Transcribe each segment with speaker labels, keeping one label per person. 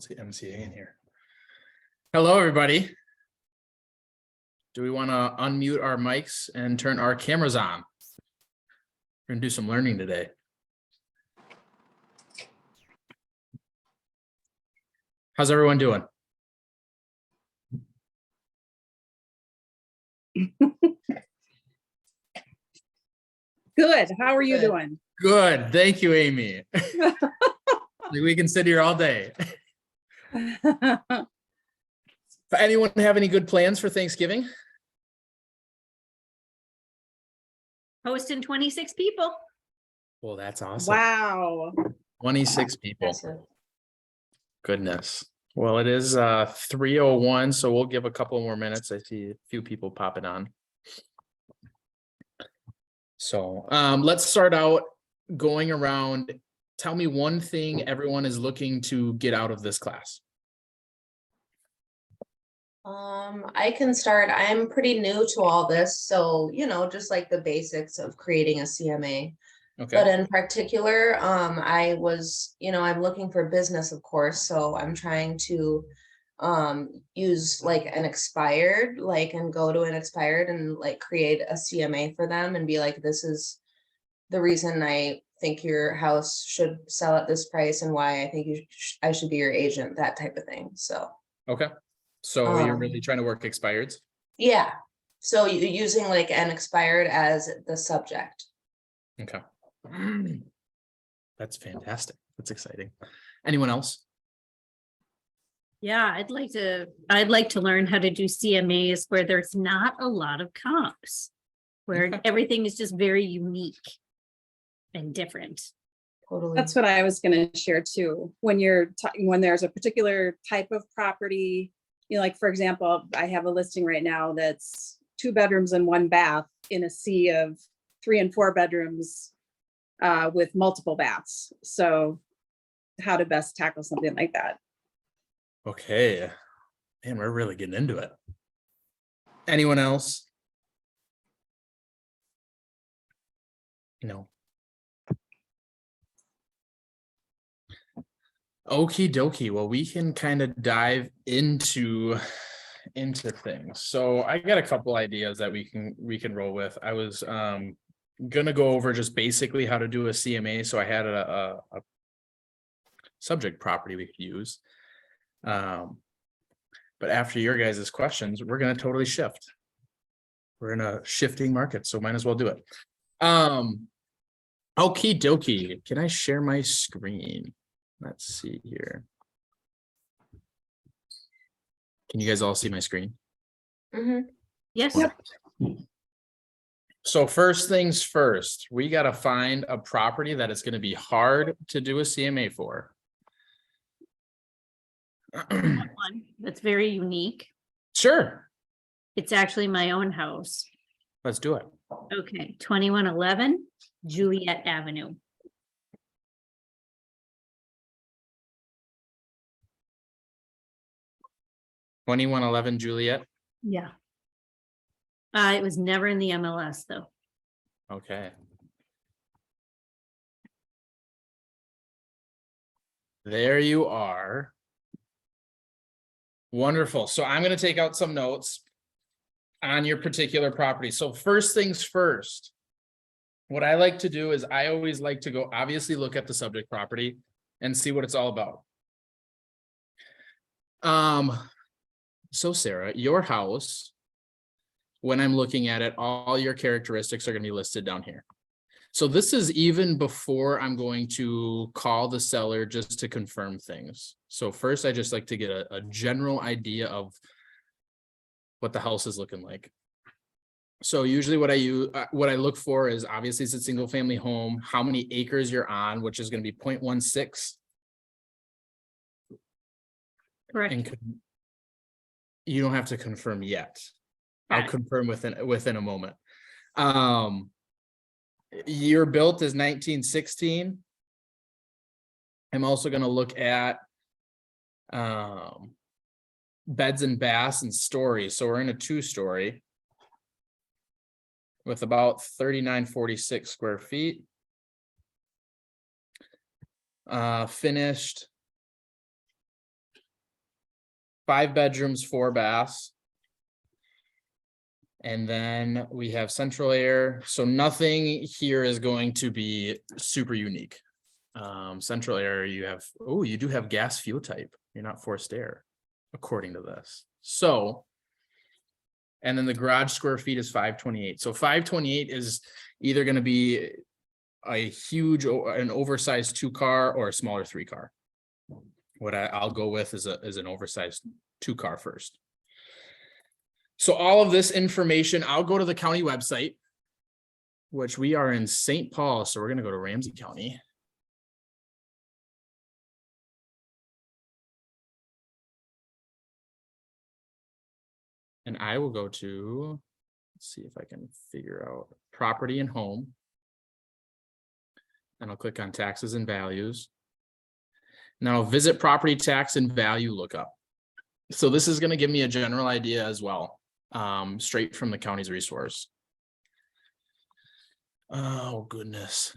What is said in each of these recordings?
Speaker 1: See MCA in here. Hello, everybody. Do we want to unmute our mics and turn our cameras on? We're gonna do some learning today. How's everyone doing?
Speaker 2: Good. How are you doing?
Speaker 1: Good. Thank you, Amy. We can sit here all day. Anyone have any good plans for Thanksgiving?
Speaker 3: Hosting 26 people.
Speaker 1: Well, that's awesome.
Speaker 2: Wow.
Speaker 1: 26 people. Goodness. Well, it is 3:01, so we'll give a couple more minutes. I see a few people popping on. So let's start out going around. Tell me one thing everyone is looking to get out of this class.
Speaker 4: I can start. I'm pretty new to all this, so just like the basics of creating a CMA.
Speaker 1: Okay.
Speaker 4: But in particular, I was, I'm looking for business, of course, so I'm trying to use like an expired, and go to an expired and create a CMA for them and be like, this is the reason I think your house should sell at this price and why I think I should be your agent, that type of thing. So
Speaker 1: Okay. So you're really trying to work expireds?
Speaker 4: yeah. So using like an expired as the subject.
Speaker 1: Okay. That's fantastic. That's exciting. Anyone else?
Speaker 3: Yeah, I'd like to learn how to do CMAs where there's not a lot of comps, where
Speaker 1: Okay.
Speaker 3: everything is just very unique and different.
Speaker 4: Totally.
Speaker 2: That's what I was going to share too. When there's a particular type of property, like for example, I have a listing right now that's 2 bedrooms and 1 bath in a sea of 3 and 4 bedrooms with multiple baths. So how to best tackle something like that.
Speaker 1: Okay. Man, we're really getting into it. Anyone else? No. Okie dokie. Well, we can kind of dive into things. So I got a couple ideas that we can roll with. I was gonna go over just basically how to do a CMA. So I had a subject property we could use. But after your guys' questions, we're gonna totally shift. We're in a shifting market, so might as well do it. Okie dokie. Can I share my screen? Let's see here. Can you guys all see my screen?
Speaker 4: Mm-hmm.
Speaker 3: Yes.
Speaker 2: Yep.
Speaker 1: So first things first, we got to find a property that is going to be hard to do a CMA for.
Speaker 3: One that's very unique.
Speaker 1: Sure.
Speaker 3: It's actually my own house.
Speaker 1: Let's do it.
Speaker 3: Okay, 2111 Juliet Avenue.
Speaker 1: $2111 Juliet.
Speaker 3: Yeah. It was never in the MLS though.
Speaker 1: Okay. There you are. Wonderful. So I'm going to take out some notes on your particular property. So first things first, what I like to do is I always like to go obviously look at the subject property and see what it's all about. So Sarah, your house, when I'm looking at it, all your characteristics are going to be listed down here. So this is even before I'm going to call the seller just to confirm things. So first, I just like to get a general idea of what the house is looking like. So usually what I look for is obviously it's a single family home, how many acres you're on, which is going to be 0.16.
Speaker 3: Correct.
Speaker 1: And you don't have to confirm yet. I'll confirm within a moment. Year built is 1916. I'm also going to look at beds and baths and stories. So we're in a 2-story with about 3946 square feet. Finished 5 bedrooms, 4 baths. And then we have central air. So nothing here is going to be super unique. Central air, you have, oh, you do have gas fuel type. You're not forced air, according to this. So, and then the garage square feet is 528. So 528 is either going to be a huge, an oversized 2-car or a smaller 3-car. What I'll go with is an oversized 2-car first. So all of this information, I'll go to the county website, which we are in St. Paul. So we're going to go to Ramsey County. And I will go to, let's see if I can figure out property and home. And I'll click on taxes and values. Now visit property tax and value lookup. So this is going to give me a general idea as well. Straight from the county's resource. Oh, goodness.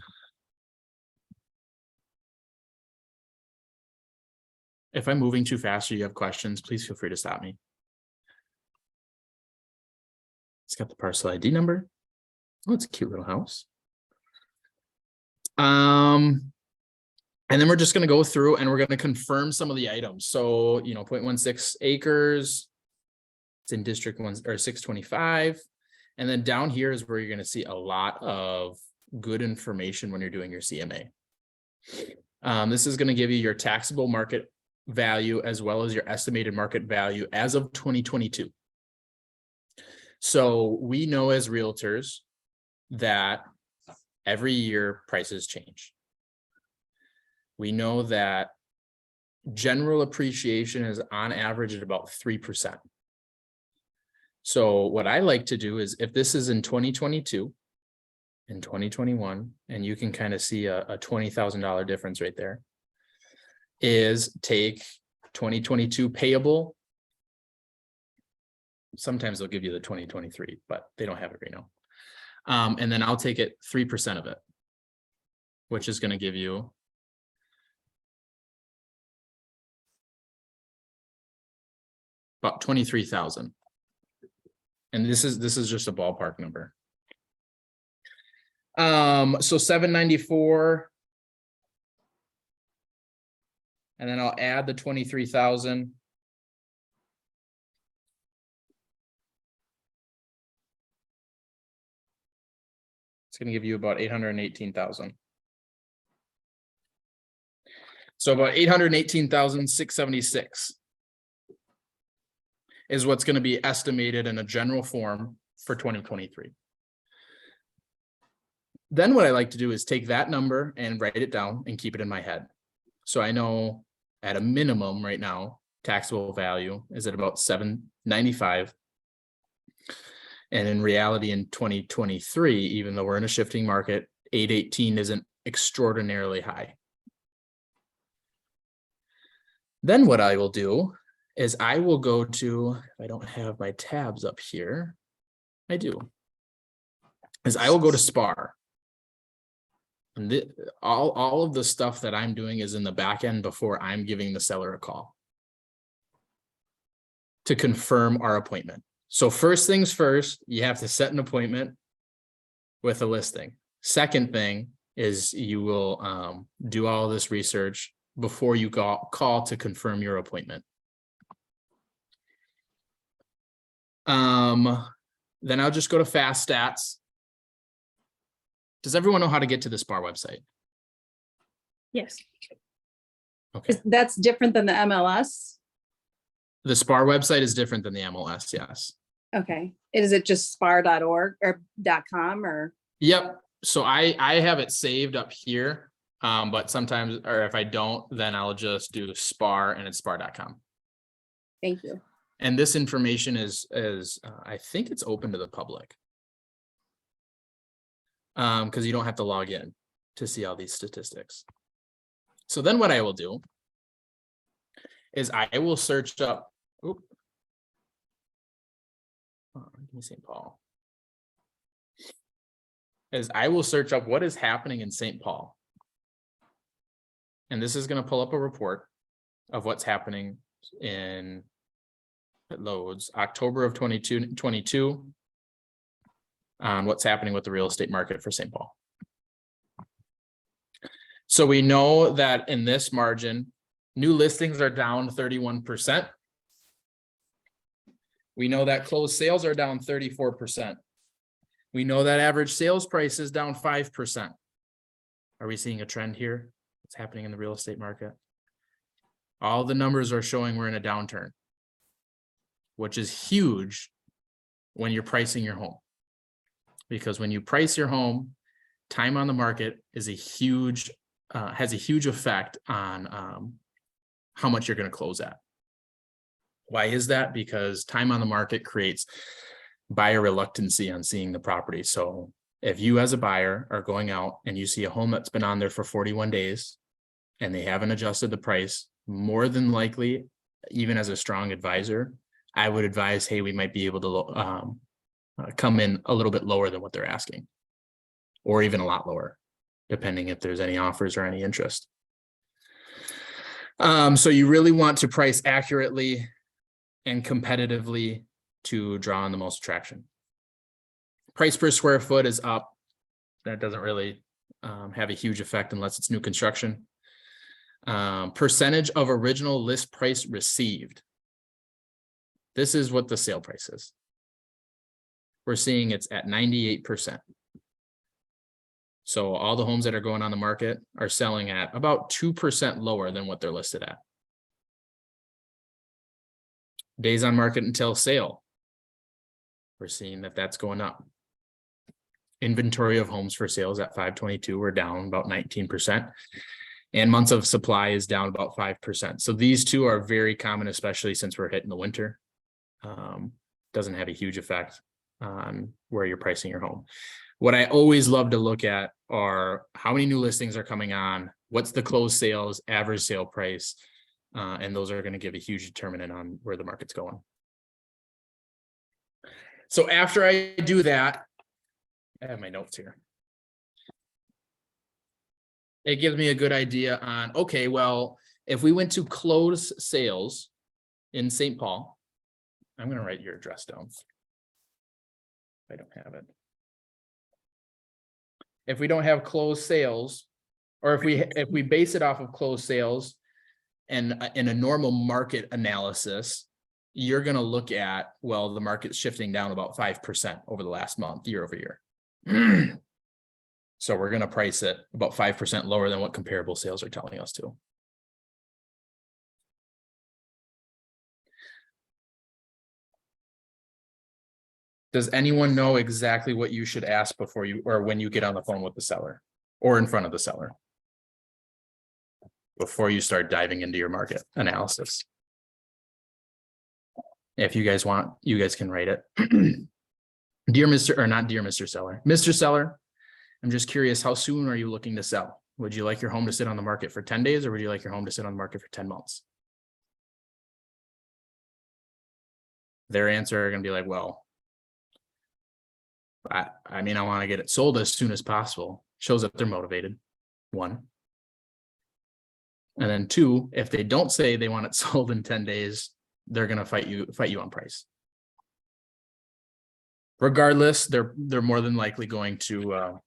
Speaker 1: If I'm moving too fast or you have questions, please feel free to stop me. It's got the parcel ID number. Oh, it's a cute little house. And then we're just going to go through and we're going to confirm some of the items. So, 0.16 acres. It's in District 1 or 625. And then down here is where you're going to see a lot of good information when you're doing your CMA. This is going to give you your taxable market value as well as your estimated market value as of 2022. So we know as realtors that every year prices change. We know that general appreciation is on average at about 3%. So what I like to do is if this is in 2022 and 2021, and you can kind of see a $20,000 difference right there, is take 2022 payable. Sometimes they'll give you the 2023, but they don't have it right now. And then I'll take it 3% of it, which is going to give you about 23,000. And this is just a ballpark number. So 794. And then I'll add the 23,000. It's going to give you about 818,000. So about 818,676 is what's going to be estimated in a general form for 2023. Then what I like to do is take that number and write it down and keep it in my head. So I know at a minimum right now, taxable value is at about 795. And in reality, in 2023, even though we're in a shifting market, 818 isn't extraordinarily high. Then what I will do is I will go to, if I don't have my tabs up here, I do, is I will go to SPAR. And all of the stuff that I'm doing is in the back end before I'm giving the seller a call to confirm our appointment. So first things first, you have to set an appointment with a listing. Second thing is you will do all this research before you call to confirm your appointment. Then I'll just go to Fast Stats. Does everyone know how to get to the SPAR website?
Speaker 3: Yes.
Speaker 1: Okay.
Speaker 2: That's different than the MLS?
Speaker 1: The SPAR website is different than the MLS, yes.
Speaker 2: Okay. Is it just spar.org or .com or?
Speaker 1: Yep. So I have it saved up here, but sometimes, or if I don't, then I'll just do SPAR and it's spar.com.
Speaker 2: Thank you.
Speaker 1: And this information is I think it's open to the public. Because you don't have to log in to see all these statistics. So then what I will do is I will search up, give me St. Paul. Is I will search up what is happening in St. Paul. And this is going to pull up a report of what's happening in it loads, October of 22 on what's happening with the real estate market for St. Paul. So we know that in this margin, new listings are down 31%. We know that closed sales are down 34%. We know that average sales price is down 5%. Are we seeing a trend here? What's happening in the real estate market? All the numbers are showing we're in a downturn, which is huge when you're pricing your home. Because when you price your home, time on the market is has a huge effect on how much you're going to close at. Why is that? Because time on the market creates buyer reluctancy on seeing the property. So if you as a buyer are going out and you see a home that's been on there for 41 days and they haven't adjusted the price, more than likely, even as a strong advisor, I would advise, hey, we might be able to come in a little bit lower than what they're asking, or even a lot lower, depending if there's any offers or any interest. So you really want to price accurately and competitively to draw on the most attraction. Price per square foot is up. That doesn't really have a huge effect unless it's new construction. Percentage of original list price received. This is what the sale price is. We're seeing it's at 98%. So all the homes that are going on the market are selling at about 2% lower than what they're listed at. Days on market until sale. We're seeing that that's going up. Inventory of homes for sales at 522, we're down about 19%. And months of supply is down about 5%. So these two are very common, especially since we're hitting the winter. Doesn't have a huge effect on where you're pricing your home. What I always love to look at are how many new listings are coming on, what's the closed sales, average sale price, and those are going to give a huge determinant on where the market's going. So after I do that, I have my notes here. It gives me a good idea on, okay, well, if we went to close sales in St. Paul, I'm going to write your address down. I don't have it. If we don't have closed sales, or if we base it off of closed sales and in a normal market analysis, you're going to look at, well, the market's shifting down about 5% over the last month, year over year. So we're going to price it about 5% lower than what comparable sales are telling us to. Does anyone know exactly what you should ask before you, or when you get on the phone with the seller or in front of the seller, before you start diving into your market analysis? If you guys want, you guys can write it. Dear Mr. or not dear Mr. Seller, Mr. Seller, I'm just curious, how soon are you looking to sell? Would you like your home to sit on the market for 10 days or would you like your home to sit on the market for 10 months? Their answer are going to be like, well, I mean, I want to get it sold as soon as possible. Shows that they're motivated, one. And then two, if they don't say they want it sold in 10 days, they're going to fight you on price. Regardless, they're more than likely going to,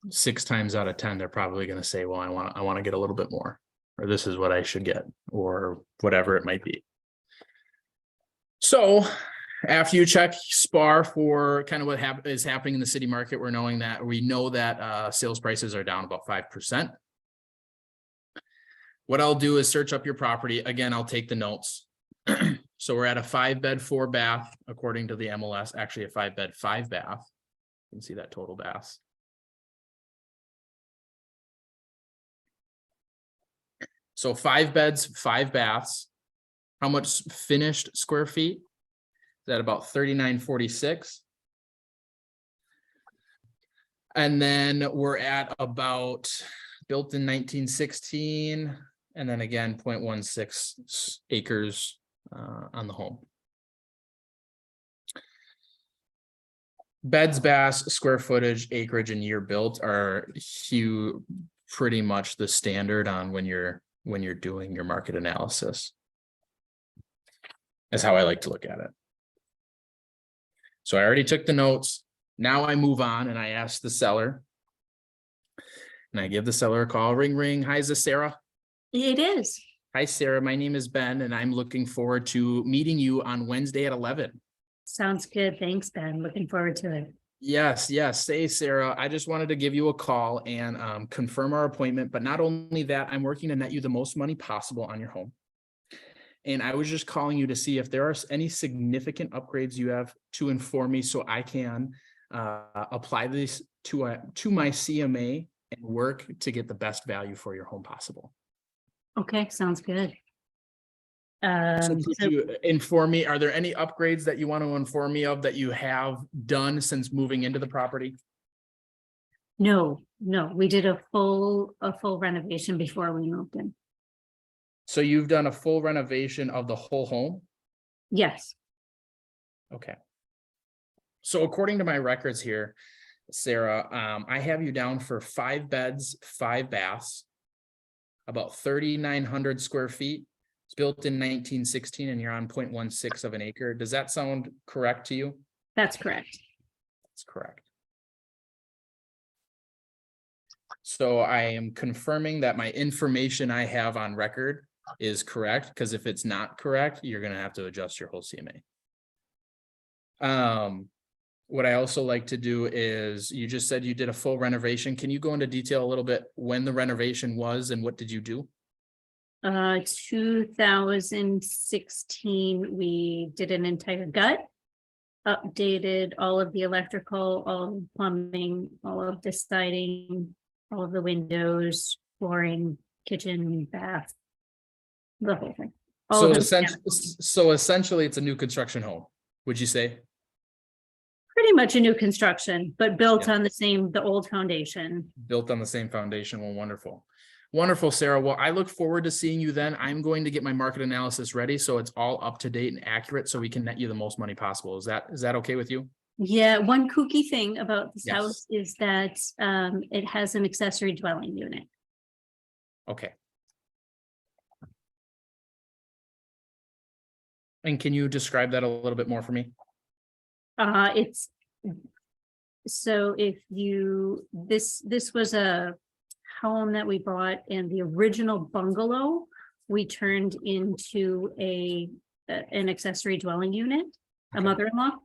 Speaker 1: 6 times out of 10, they're probably going to say, well, I want to get a little bit more, or this is what I should get, or whatever it might be. So after you check SPAR for kind of what is happening in the city market, we know that sales prices are down about 5%. What I'll do is search up your property. Again, I'll take the notes. So we're at a 5-bed, 4-bath, according to the MLS, actually a 5-bed, 5-bath. You can see that total baths. So 5 beds, 5 baths. How much finished square feet? Is that about 3946? And then we're at about built in 1916. And then again, 0.16 acres on the home. Beds, baths, square footage, acreage, and year built are pretty much the standard on when you're when you're doing your market analysis. That's how I like to look at it. So I already took the notes. Now I move on and I ask the seller. And I give the seller a call. Ring, ring. Hi, is this Sarah?
Speaker 3: It is.
Speaker 1: Hi, Sarah. My name is Ben, and I'm looking forward to meeting you on Wednesday at 11.
Speaker 3: Sounds good. Thanks, Ben. Looking forward to it.
Speaker 1: Yes, yes. Say, Sarah, I just wanted to give you a call and confirm our appointment. But not only that, I'm working to net you the most money possible on your home. And I was just calling you to see if there are any significant upgrades you have to inform me so I can apply this to my CMA and work to get the best value for your home possible.
Speaker 3: Okay, sounds good.
Speaker 1: So could
Speaker 3: So
Speaker 1: you inform me, are there any upgrades that you want to inform me of that you have done since moving into the property?
Speaker 3: no, we did a full renovation before we moved in.
Speaker 1: So you've done a full renovation of the whole home?
Speaker 3: Yes,
Speaker 1: Okay. So according to my records here, Sarah, I have you down for 5 beds, 5 baths, about 3,900 square feet. It's built in 1916 and you're on 0.16 of an acre. Does that sound correct to you?
Speaker 3: that's correct.
Speaker 1: That's correct. So I am confirming that my information I have on record is correct, because if it's not correct, you're gonna have to adjust your whole CMA. What I also like to do is, you just said you did a full renovation. Can you go into detail a little bit when the renovation was and what did you do?
Speaker 3: 2016, we did an entire gut, updated all of the electrical, all of the plumbing, all of the siding, all of the windows, flooring, kitchen, bath, the whole thing. All
Speaker 1: So
Speaker 3: of it.
Speaker 1: essentially, it's a new construction home, would you say?
Speaker 3: Pretty much a new construction, but built
Speaker 1: Yeah.
Speaker 3: on the old foundation.
Speaker 1: Built on the same foundation. Well, wonderful. Wonderful, Sarah. Well, I look forward to seeing you then. I'm going to get my market analysis ready so it's all up to date and accurate so we can net you the most money possible. Is that okay with you?
Speaker 3: Yeah, one kooky thing about this
Speaker 1: Yes.
Speaker 3: house is that it has an accessory dwelling unit.
Speaker 1: Okay. And can you describe that a little bit more for me?
Speaker 3: It's so if you this was a home that we bought, and the original bungalow we turned into an accessory dwelling unit, a
Speaker 1: Okay.
Speaker 3: mother-in-law.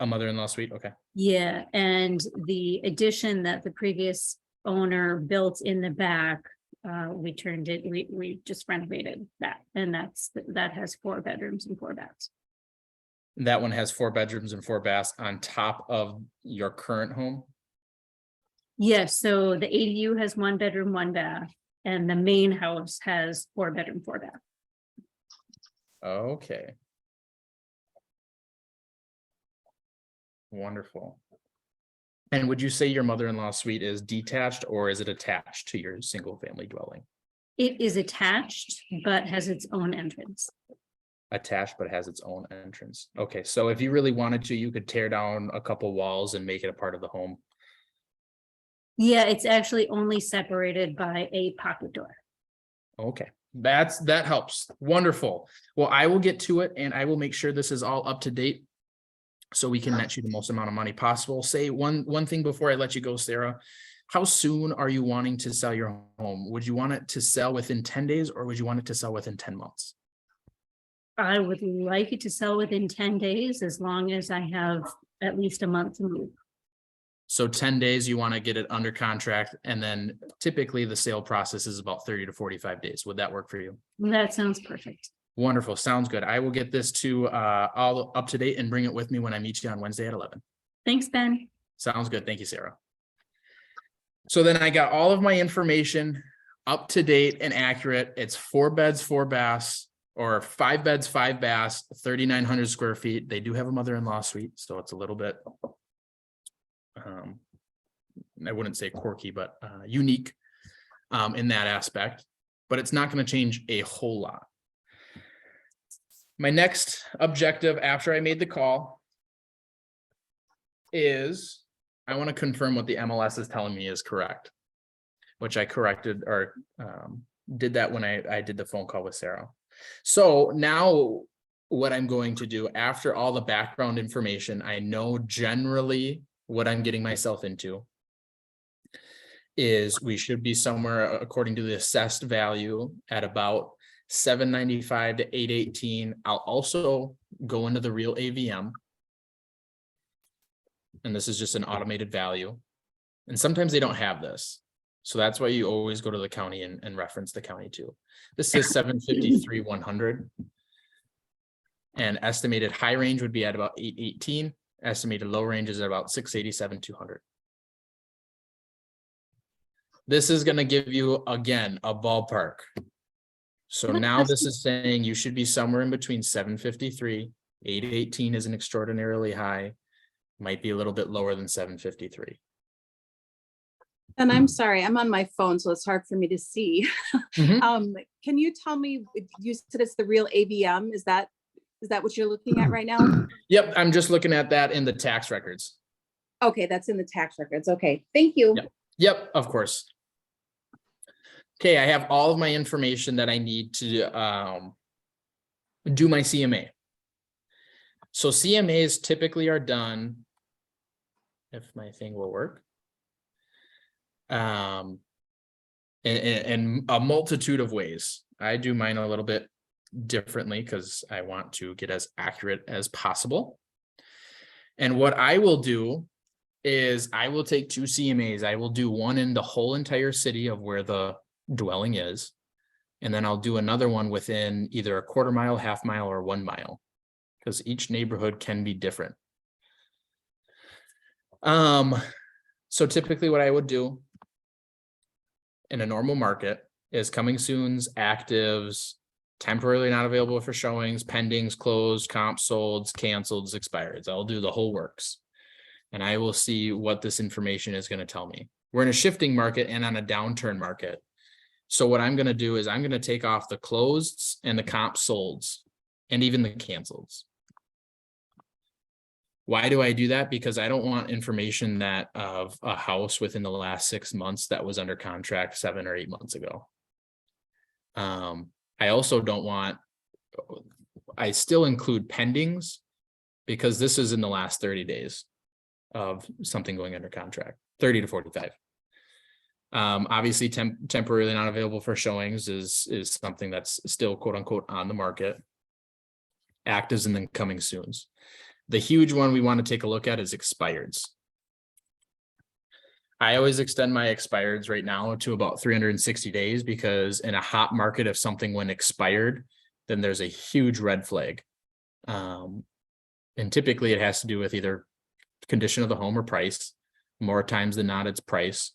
Speaker 1: A mother-in-law suite. Okay.
Speaker 3: Yeah, and the addition that the previous owner built in the back, we just renovated that, and that has 4 bedrooms and 4 baths.
Speaker 1: That one has 4 bedrooms and 4 baths on top of your current home.
Speaker 3: Yes, so the ADU has 1 bedroom, 1 bath, and the main house has 4 bedroom, 4 bath.
Speaker 1: Okay. Wonderful. And would you say your mother-in-law suite is detached or is it attached to your single family dwelling?
Speaker 3: It is attached, but has its own entrance.
Speaker 1: Attached, but has its own entrance. Okay, so if you really wanted to, you could tear down a couple walls and make it a part of the home.
Speaker 3: Yeah, it's actually only separated by a pocket door.
Speaker 1: Okay, that helps. Wonderful. Well, I will get to it and I will make sure this is all up to date so we can net you the most amount of money possible. Say one thing before I let you go, Sarah. How soon are you wanting to sell your home? Would you want it to sell within 10 days or would you want it to sell within 10 months?
Speaker 3: I would like it to sell within 10 days, as long as I have at least a month to move.
Speaker 1: So 10 days, you want to get it under contract, and then typically the sale process is about 30 to 45 days. Would that work for you?
Speaker 3: That sounds perfect.
Speaker 1: Wonderful. Sounds good. I will get this to all up to date and bring it with me when I meet you on Wednesday at 11.
Speaker 3: Thanks, Ben.
Speaker 1: Sounds good. Thank you, Sarah. So then I got all of my information up to date and accurate. It's 4 beds, 4 baths, or 5 beds, 5 baths, 3,900 square feet. They do have a mother-in-law suite, so it's a little bit, I wouldn't say quirky, but unique in that aspect, but it's not going to change a whole lot. My next objective after I made the call is I want to confirm what the MLS is telling me is correct, which I corrected or did that when I did the phone call with Sarah. So now what I'm going to do after all the background information, I know generally what I'm getting myself into is we should be somewhere according to the assessed value at about 795 to 818. I'll also go into the real AVM. And this is just an automated value. And sometimes they don't have this. So that's why you always go to the county and reference the county too. This is 753, 100. And estimated high range would be at about 818. Estimated low range is at about 687, 200. This is going to give you, again, a ballpark. So now this is saying you should be somewhere in between 753, 818 is an extraordinarily high, might be a little bit lower than 753.
Speaker 2: And I'm sorry, I'm on my phone, so it's hard for me to see.
Speaker 1: Mhm.
Speaker 2: Can you tell me, you said it's the real AVM, is that what you're looking at right now?
Speaker 1: Yep, I'm just looking at that in the tax records.
Speaker 2: Okay, that's in the tax records. Okay, thank you.
Speaker 1: Yep, of course. Okay, I have all of my information that I need to do my CMA. So CMAs typically are done, if my thing will work, in a multitude of ways. I do mine a little bit differently because I want to get as accurate as possible. And what I will do is I will take 2 CMAs. I will do one in the whole entire city of where the dwelling is. And then I'll do another one within either a quarter mile, half mile, or 1 mile, because each neighborhood can be different. So typically what I would do in a normal market is coming soons, actives, temporarily not available for showings, pendings, closed, comps, solds, canceled, expireds. I'll do the whole works. And I will see what this information is going to tell me. We're in a shifting market and on a downturn market. So what I'm going to do is I'm going to take off the closeds and the comp solds and even the canceleds. Why do I do that? Because I don't want information that of a house within the last 6 months that was under contract 7 or 8 months ago. I also don't want, I still include pendings because this is in the last 30 days of something going under contract, 30 to 45. Obviously temporarily not available for showings is something that's still quote unquote on the market. Actives and then coming soons. The huge one we want to take a look at is expireds. I always extend my expireds right now to about 360 days because in a hot market, if something went expired, then there's a huge red flag. And typically it has to do with either condition of the home or price. More times than not, it's price.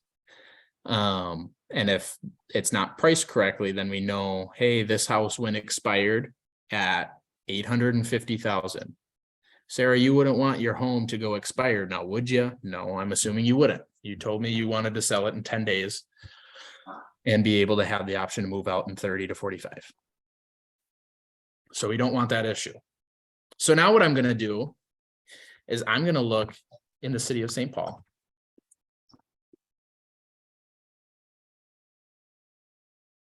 Speaker 1: And if it's not priced correctly, then we know, hey, this house went expired at 850,000. Sarah, you wouldn't want your home to go expired now, would you? No, I'm assuming you wouldn't. You told me you wanted to sell it in 10 days and be able to have the option to move out in 30 to 45. So we don't want that issue. So now what I'm going to do is I'm going to look in the city of St. Paul.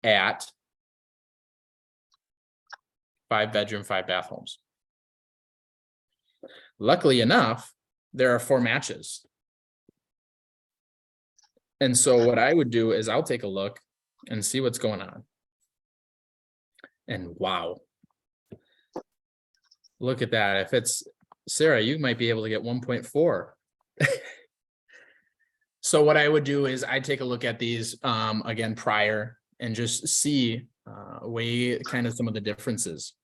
Speaker 1: At 5-bedroom, 5-bath homes. Luckily enough, there are 4 matches. And so what I would do is I'll take a look and see what's going on. And wow. Look at that. If it's Sarah, you might be able to get 1.4. So what I would do is I take a look at these again prior and just see weigh kind of some of the differences.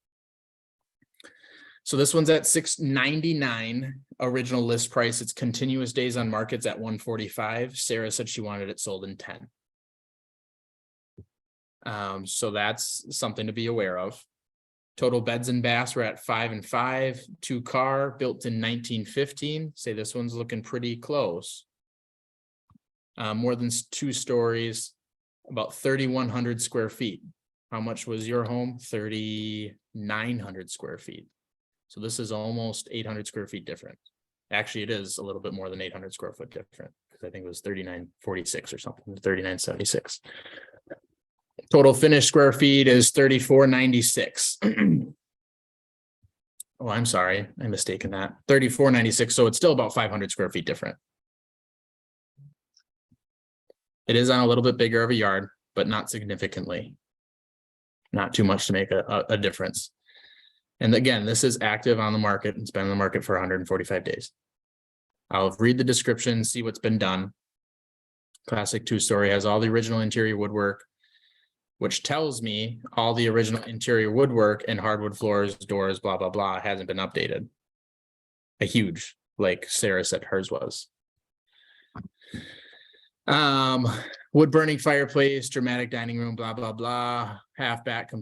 Speaker 1: So this one's at $699 original list price. It's continuous days on markets at 145. Sarah said she wanted it sold in 10. So that's something to be aware of. Total beds and baths were at 5 and 5, 2-car, built in 1915. Say this one's looking pretty close. More than 2 stories, about 3,100 square feet. How much was your home? 3,900 square feet. So this is almost 800 square feet different. Actually, it is a little bit more than 800 square foot different because I think it was 3,946 or something, 3,976. Total finished square feet is 3496. Oh, I'm sorry, I'm mistaken that 3496. So it's still about 500 square feet different. It is on a little bit bigger of a yard, but not significantly. Not too much to make a difference. And again, this is active on the market and it's been on the market for 145 days. I'll read the description, see what's been done. Classic 2-story, has all the original interior woodwork, which tells me all the original interior woodwork and hardwood floors, doors, blah, blah, blah, hasn't been updated. A huge, like Sarah said hers was. Wood burning fireplace, dramatic dining room, blah, blah, blah. Half back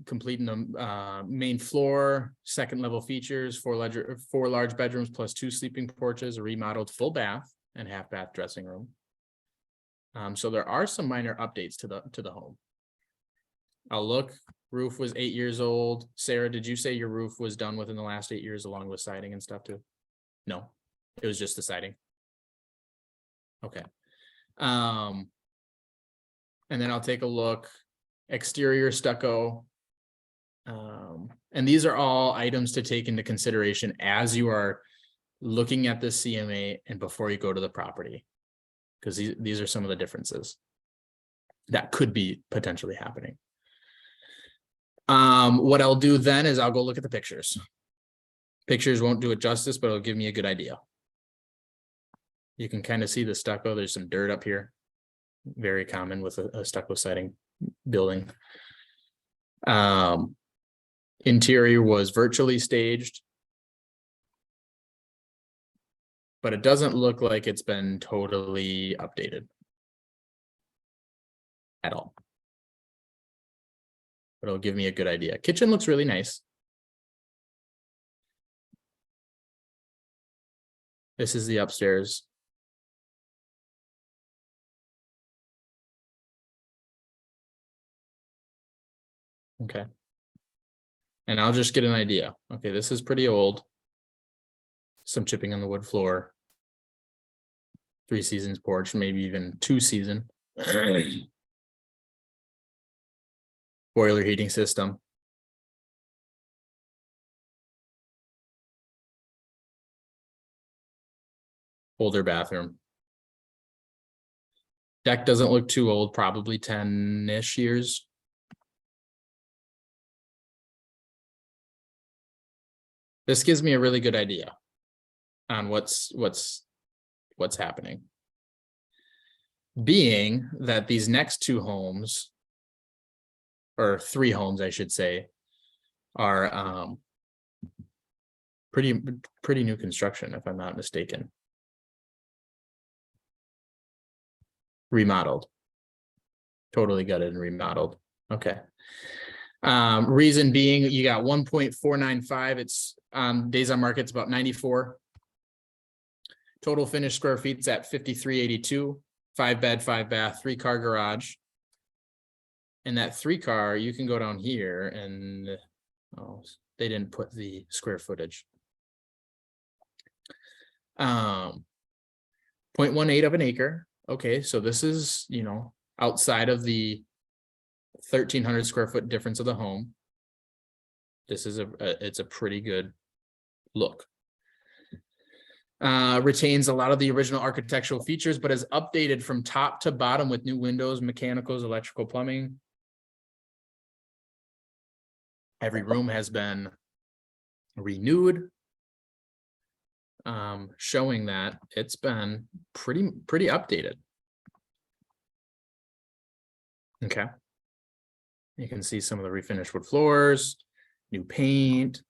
Speaker 1: completing the main floor, second level features, four large bedrooms plus 2 sleeping porches, a remodeled full bath and half bath dressing room. So there are some minor updates to the home. I'll look, roof was 8 years old. Sarah, did you say your roof was done within the last 8 years along with siding and stuff too? No, it was just the siding. Okay. And then I'll take a look, exterior stucco. And these are all items to take into consideration as you are looking at this CMA and before you go to the property. Because these are some of the differences that could be potentially happening. What I'll do then is I'll go look at the pictures. Pictures won't do it justice, but it'll give me a good idea. You can kind of see the stucco. There's some dirt up here. Very common with a stucco siding building. Interior was virtually staged, but it doesn't look like it's been totally updated at all. But it'll give me a good idea. Kitchen looks really nice. This is the upstairs. Okay. And I'll just get an idea. Okay, this is pretty old. Some chipping on the wood floor. 3 seasons porch, maybe even 2 season. Boiler heating system. Older bathroom. Deck doesn't look too old, probably 10-ish years. This gives me a really good idea on what's happening. Being that these next 2 homes, or 3 homes, I should say, are pretty new construction, if I'm not mistaken. Remodeled. Totally gutted and remodeled. Okay. Reason being, you got 1.495. It's days on market, it's about 94. Total finished square feet's at 5382. 5 bed, 5 bath, 3 car garage. And that 3 car, you can go down here and they didn't put the square footage. 0.18 of an acre. Okay, so this is, outside of the 1,300 square foot difference of the home. This is it's a pretty good look. Retains a lot of the original architectural features, but is updated from top to bottom with new windows, mechanicals, electrical, plumbing. Every room has been renewed, showing that it's been pretty updated. Okay. You can see some of the refinished wood floors, new paint.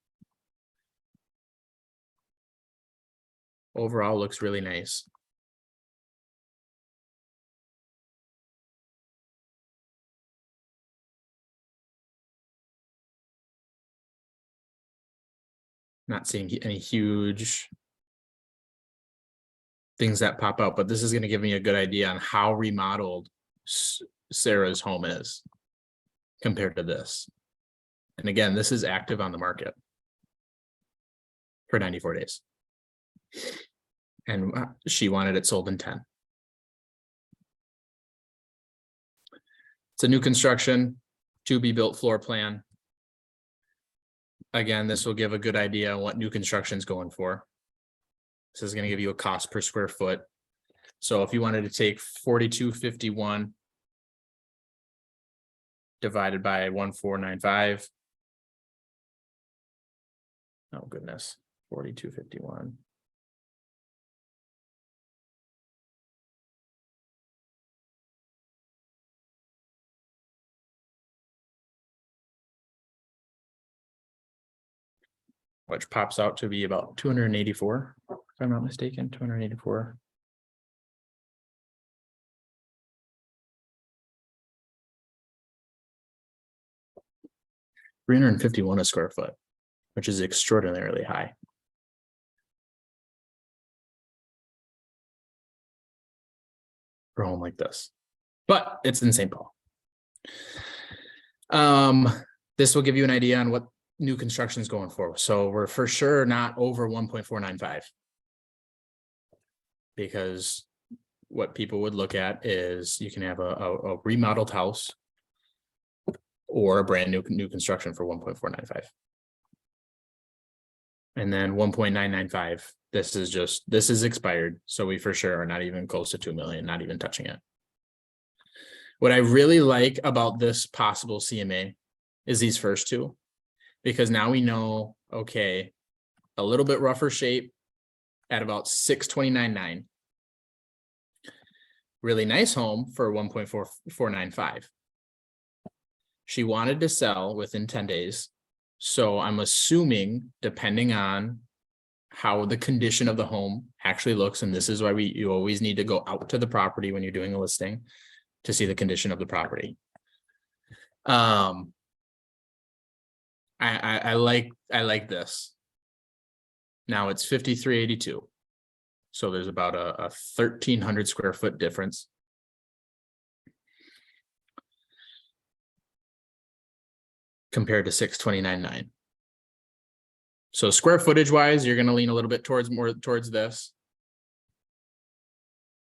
Speaker 1: Overall looks really nice. Not seeing any huge things that pop out, but this is going to give me a good idea on how remodeled Sarah's home is compared to this. And again, this is active on the market for 94 days. And she wanted it sold in 10. It's a new construction, to be built floor plan. Again, this will give a good idea on what new construction is going for. This is going to give you a cost per square foot. So if you wanted to take 4251 divided by 1495. Oh goodness, 4251. Which pops out to be about 284, if I'm not mistaken, 284. $351 a square foot, which is extraordinarily high. For a home like this, but it's in St. Paul. This will give you an idea on what new construction is going for. So we're for sure not over 1.495. Because what people would look at is you can have a remodeled house or a brand new construction for 1.495. And then 1.995. This is expired. So we for sure are not even close to 2 million, not even touching it. What I really like about this possible CMA is these first two, because now we know, okay, a little bit rougher shape at about 629.9. Really nice home for 1.4495. She wanted to sell within 10 days. So I'm assuming, depending on how the condition of the home actually looks, and this is why you always need to go out to the property when you're doing a listing to see the condition of the property. I like this. Now it's 5382. So there's about a 1,300 square foot difference. Compared to 629.9. So square footage wise, you're going to lean a little bit more towards this.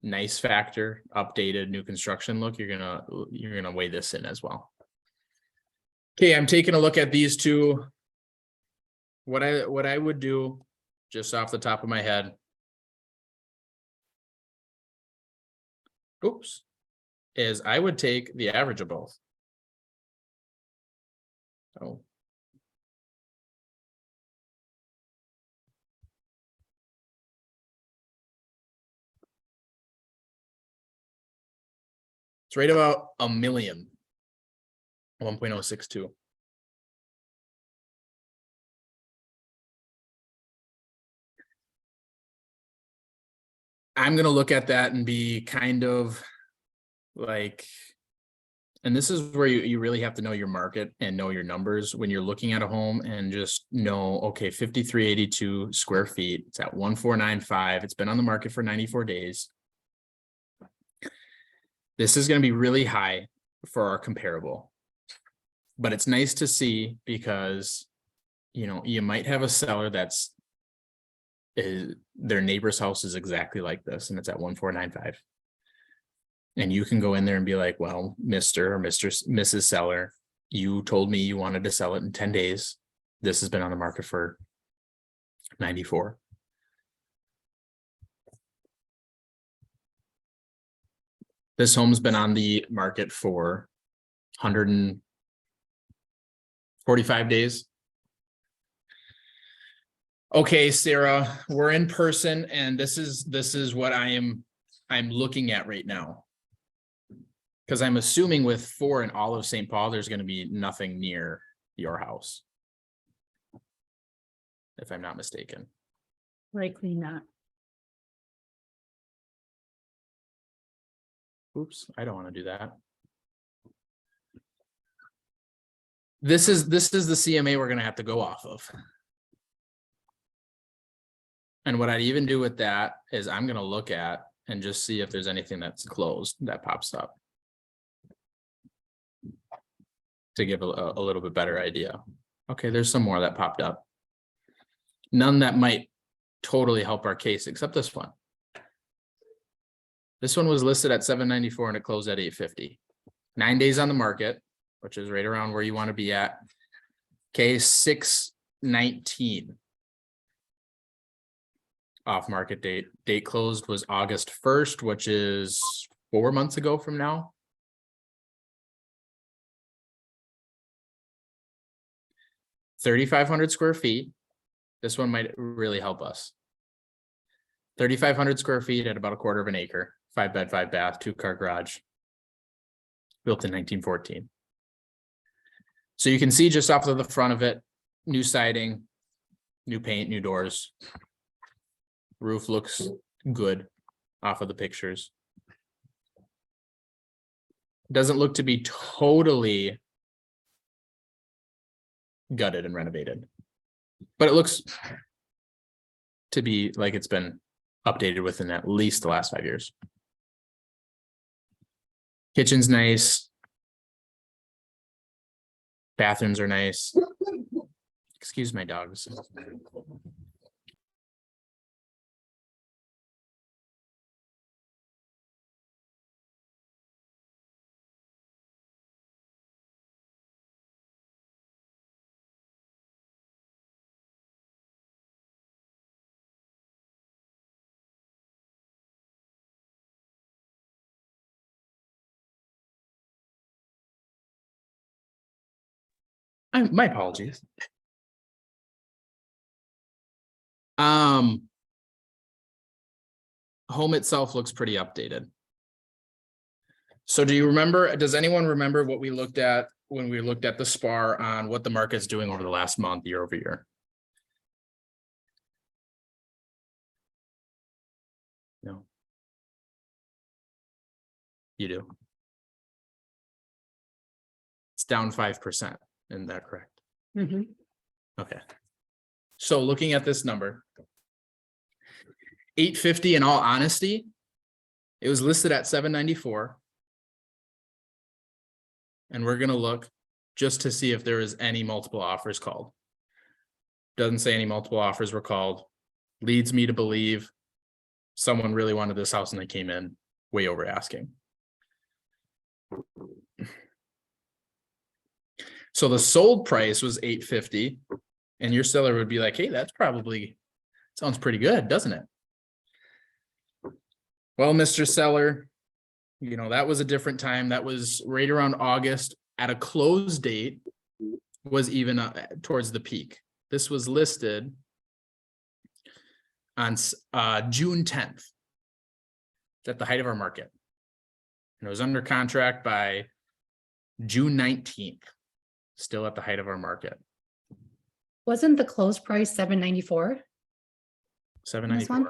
Speaker 1: Nice factor, updated new construction look. You're gonna weigh this in as well. Okay, I'm taking a look at these two. What I would do, just off the top of my head. Oops. Is I would take the average of both. Oh. It's right about a million. 1.062. I'm going to look at that and be kind of like, and this is where you really have to know your market and know your numbers when you're looking at a home, and just know, okay, 5382 square feet. It's at 1495. It's been on the market for 94 days. This is going to be really high for our comparable, but it's nice to see because, you know, you might have a seller their neighbor's house is exactly like this, and it's at 1495. And you can go in there and be like, well, Mr. or Mrs. Seller, you told me you wanted to sell it in 10 days. This has been on the market for 94. This home's been on the market for 145 days. Okay, Sarah, we're in person, and this is what I'm looking at right now. Because I'm assuming with 4 in all of St. Paul, there's going to be nothing near your house. If I'm not mistaken.
Speaker 3: Likely not.
Speaker 1: Oops, I don't want to do that. This is the CMA we're going to have to go off of. And what I'd even do with that is I'm going to look at and just see if there's anything that's closed that pops up. To give a little bit better idea. Okay, there's some more that popped up. None that might totally help our case, except this one. This one was listed at 794 and it closed at 850. 9 days on the market, which is right around where you want to be at. Okay, 6/19. Off market date closed was August 1st, which is 4 months ago from now. $3,500 square feet. This one might really help us. 3,500 square feet at about a quarter of an acre, 5 bed, 5 bath, 2-car garage. Built in 1914. So you can see just off of the front of it, new siding, new paint, new doors. Roof looks good off of the pictures. Doesn't look to be totally gutted and renovated, but it looks to be like it's been updated within at least the last 5 years. Kitchen's nice. Bathrooms are nice. Excuse my dogs. My apologies. Home itself looks pretty updated. So do you remember, does anyone remember what we looked at when we looked at the SPAR on what the market's doing over the last month, year over year? No. You do. It's down 5%. Isn't that correct?
Speaker 3: Mhm.
Speaker 1: Okay. So looking at this number, 850, in all honesty, it was listed at 794. And we're gonna look just to see if there is any multiple offers called. Doesn't say any multiple offers were called. Leads me to believe someone really wanted this house and they came in way over asking. So the sold price was 850, and your seller would be like, hey, that's probably sounds pretty good, doesn't it? Well, Mr. Seller, you know, that was a different time. That was right around August. At a close date was even towards the peak. This was listed on June 10th. It's at the height of our market. And it was under contract by June 19th. Still at the height of our market.
Speaker 5: Wasn't the close price $794?
Speaker 1: $794.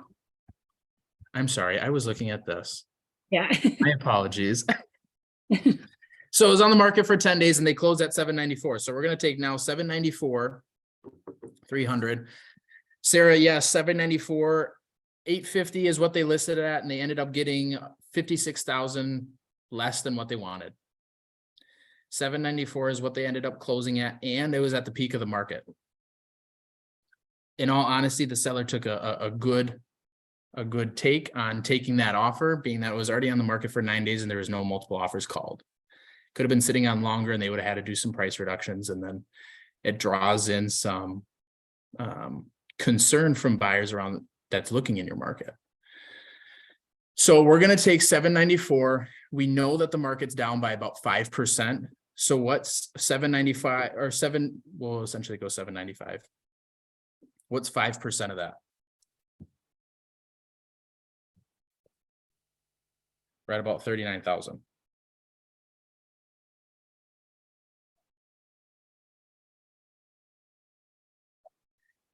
Speaker 1: I'm sorry, I was looking at this.
Speaker 5: Yeah.
Speaker 1: My apologies. So it was on the market for 10 days and they closed at $794. So we're going to take now $794, $300. Sarah, yes, $794, $850 is what they listed at, and they ended up getting $56,000 less than what they wanted. $794 is what they ended up closing at, and it was at the peak of the market. In all honesty, the seller took a good take on taking that offer, being that it was already on the market for 9 days and there was no multiple offers called. Could have been sitting on longer and they would have had to do some price reductions, and then it draws in some concern from buyers around that's looking in your market. So we're going to take $794. We know that the market's down by about 5%. So what's 795 or seven? We'll essentially go 795. What's 5% of that? Right about 39,000.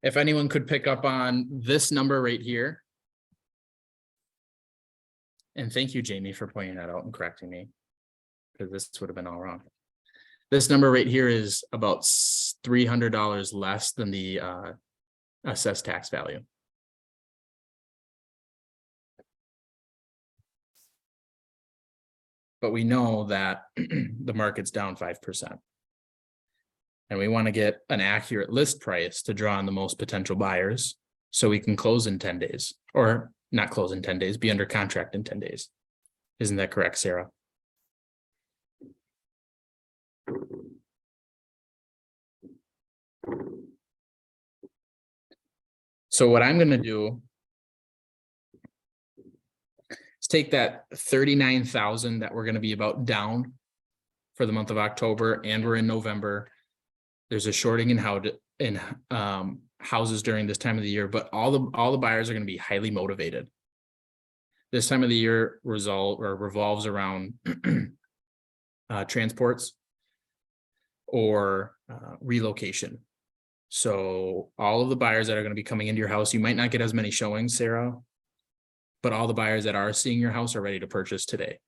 Speaker 1: If anyone could pick up on this number right here. And thank you, Jamie, for pointing that out and correcting me, because this would have been all wrong. This number right here is about $300 less than the assessed tax value. But we know that the market's down 5%. And we want to get an accurate list price to draw on the most potential buyers so we can close in 10 days, or not close in 10 days, be under contract in 10 days. Isn't that correct, Sarah? So what I'm gonna do is take that 39,000 that we're gonna be about down for the month of October, and we're in November. There's a shorting in houses during this time of the year, but all the buyers are gonna be highly motivated. This time of the year revolves around transports or relocation. So all of the buyers that are going to be coming into your house, you might not get as many showings, Sarah, but all the buyers that are seeing your house are ready to purchase today.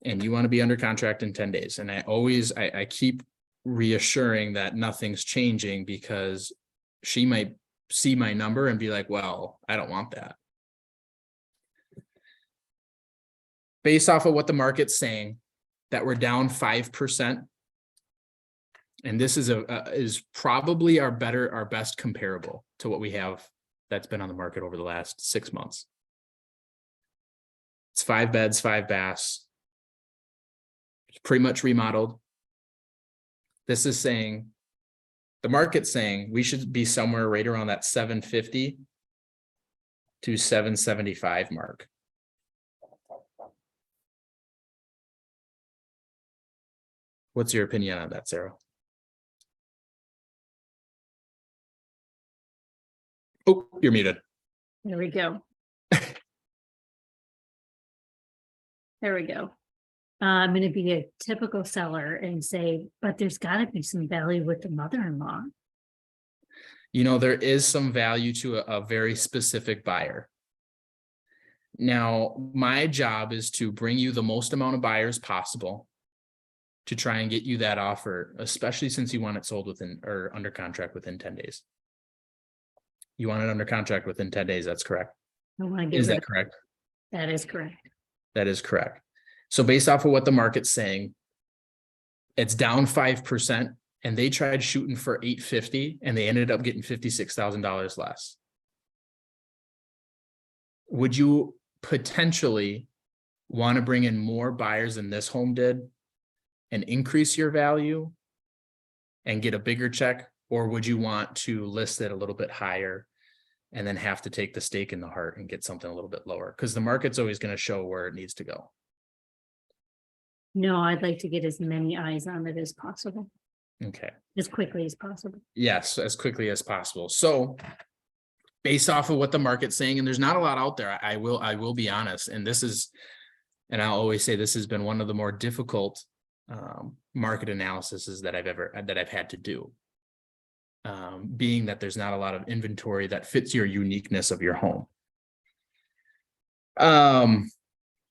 Speaker 1: And you want to be under contract in 10 days. And I keep reassuring that nothing's changing, because she might see my number and be like, well, I don't want that. Based off of what the market's saying, that we're down 5%. And this is probably our best comparable to what we have that's been on the market over the last 6 months. It's 5 beds, 5 baths. It's pretty much remodeled. This is saying, the market's saying we should be somewhere right around that 750 to 775 mark. What's your opinion on that, Sarah? Oh, you're muted.
Speaker 3: There we go. There we go. I'm going to be a typical seller and say, but there's got to be some value with the mother-in-law.
Speaker 1: You know, there is some value to a very specific buyer. Now, my job is to bring you the most amount of buyers possible to try and get you that offer, especially since you want it sold within or under contract within 10 days. You want it under contract within 10 days. That's correct.
Speaker 3: I want to get
Speaker 1: Is
Speaker 3: rid
Speaker 1: that
Speaker 3: of-
Speaker 1: correct?
Speaker 3: That is correct.
Speaker 1: That is correct. So based off of what the market's saying, it's down 5%, and they tried shooting for 850 and they ended up getting $56,000 less. Would you potentially want to bring in more buyers than this home did and increase your value and get a bigger check? Or would you want to list it a little bit higher and then have to take the stake in the heart and get something a little bit lower? Because the market's always going to show where it needs to go.
Speaker 3: No, I'd like to get as many eyes on it as possible,
Speaker 1: Okay.
Speaker 3: as quickly as possible.
Speaker 1: Yes, as quickly as possible. So based off of what the market's saying, and there's not a lot out there, I will be honest. And and I'll always say this has been one of the more difficult market analyses that I've had to do. Being that there's not a lot of inventory that fits your uniqueness of your home.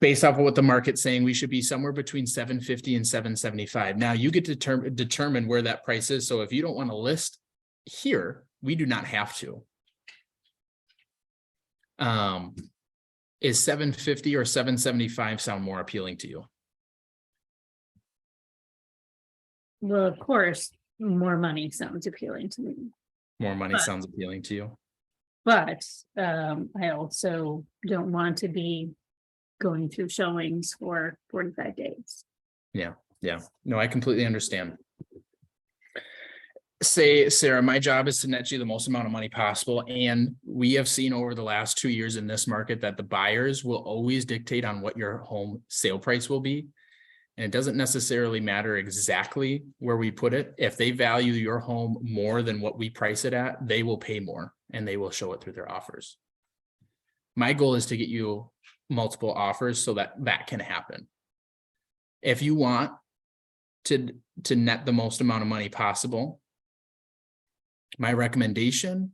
Speaker 1: Based off of what the market's saying, we should be somewhere between 750 and 775. Now you get to determine where that price is. So if you don't want to list here, we do not have to. Is 750 or 775 sound more appealing to you?
Speaker 3: Well, of course, more money sounds appealing to me,
Speaker 1: More money
Speaker 3: But-
Speaker 1: sounds appealing to you.
Speaker 3: but I also don't want to be going through showings for 45 days.
Speaker 1: Yeah. No, I completely understand. Say, Sarah, my job is to net you the most amount of money possible. And we have seen over the last 2 years in this market that the buyers will always dictate on what your home sale price will be. And it doesn't necessarily matter exactly where we put it. If they value your home more than what we price it at, they will pay more and they will show it through their offers. My goal is to get you multiple offers so that can happen. If you want to net the most amount of money possible, my recommendation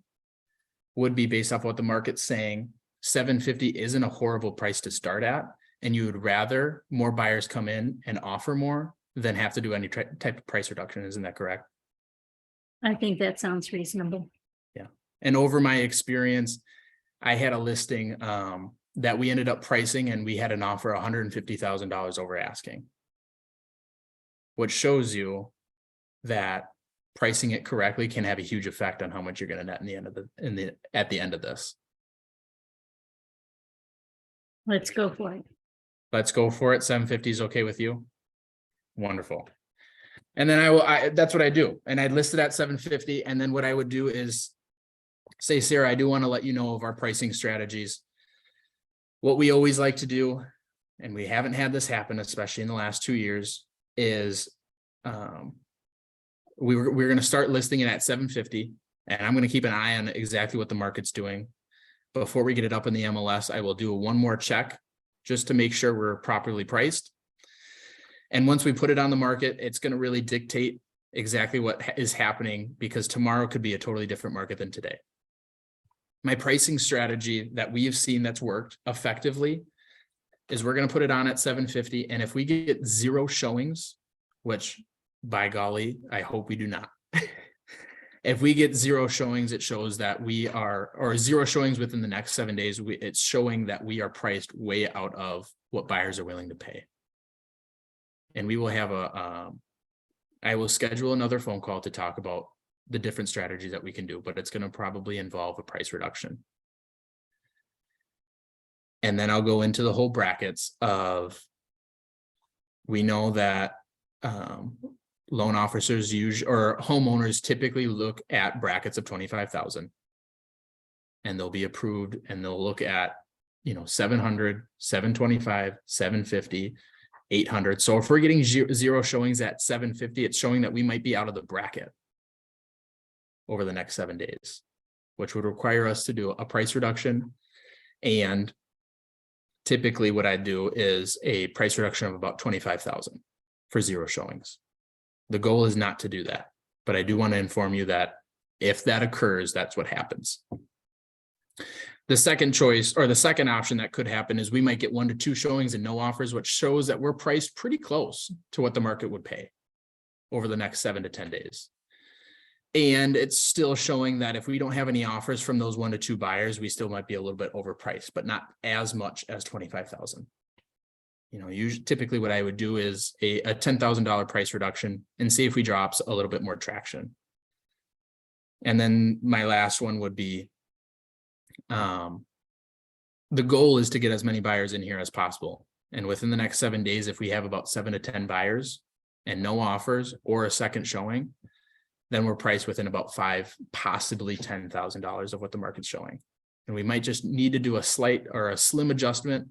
Speaker 1: would be based off what the market's saying. 750 isn't a horrible price to start at, and you would rather more buyers come in and offer more than have to do any type of price reduction. Isn't that correct?
Speaker 3: I think that sounds reasonable.
Speaker 1: Yeah. And over my experience, I had a listing that we ended up pricing and we had an offer $150,000 over asking. Which shows you that pricing it correctly can have a huge effect on how much you're going to net at the end of this.
Speaker 3: Let's go for it.
Speaker 1: Let's go for it. 750 is okay with you? Wonderful. And then that's what I do. And I'd list it at 750. And then what I would do is say, Sarah, I do want to let you know of our pricing strategies. What we always like to do, and we haven't had this happen, especially in the last 2 years, is we're going to start listing it at 750. And I'm going to keep an eye on exactly what the market's doing. Before we get it up in the MLS, I will do one more check just to make sure we're properly priced. And once we put it on the market, it's going to really dictate exactly what is happening, because tomorrow could be a totally different market than today. My pricing strategy that we've seen that's worked effectively is we're going to put it on at 750. And if we get 0 showings, which by golly, I hope we do not. If we get 0 showings, it shows that we are, or 0 showings within the next 7 days, it's showing that we are priced way out of what buyers are willing to pay. And we will have I will schedule another phone call to talk about the different strategies that we can do, but it's going to probably involve a price reduction. And then I'll go into the whole brackets of, we know that loan officers or homeowners typically look at brackets of 25,000, and they'll be approved, and they'll look at, 700, 725, 750, 800. So if we're getting 0 showings at 750, it's showing that we might be out of the bracket over the next 7 days, which would require us to do a price reduction. And typically what I do is a price reduction of about 25,000 for 0 showings. The goal is not to do that, but I do want to inform you that if that occurs, that's what happens. The second choice, or the second option that could happen, is we might get 1 to 2 showings and no offers, which shows that we're priced pretty close to what the market would pay over the next 7 to 10 days. And it's still showing that if we don't have any offers from those 1 to 2 buyers, we still might be a little bit overpriced, but not as much as 25,000. Usually, typically what I would do is a $10,000 price reduction and see if we drops a little bit more traction. And then my last one would be, the goal is to get as many buyers in here as possible. And within the next 7 days, if we have about 7 to 10 buyers and no offers or a second showing, then we're priced within about $5,000, possibly $10,000 of what the market's showing. And we might just need to do a slight or a slim adjustment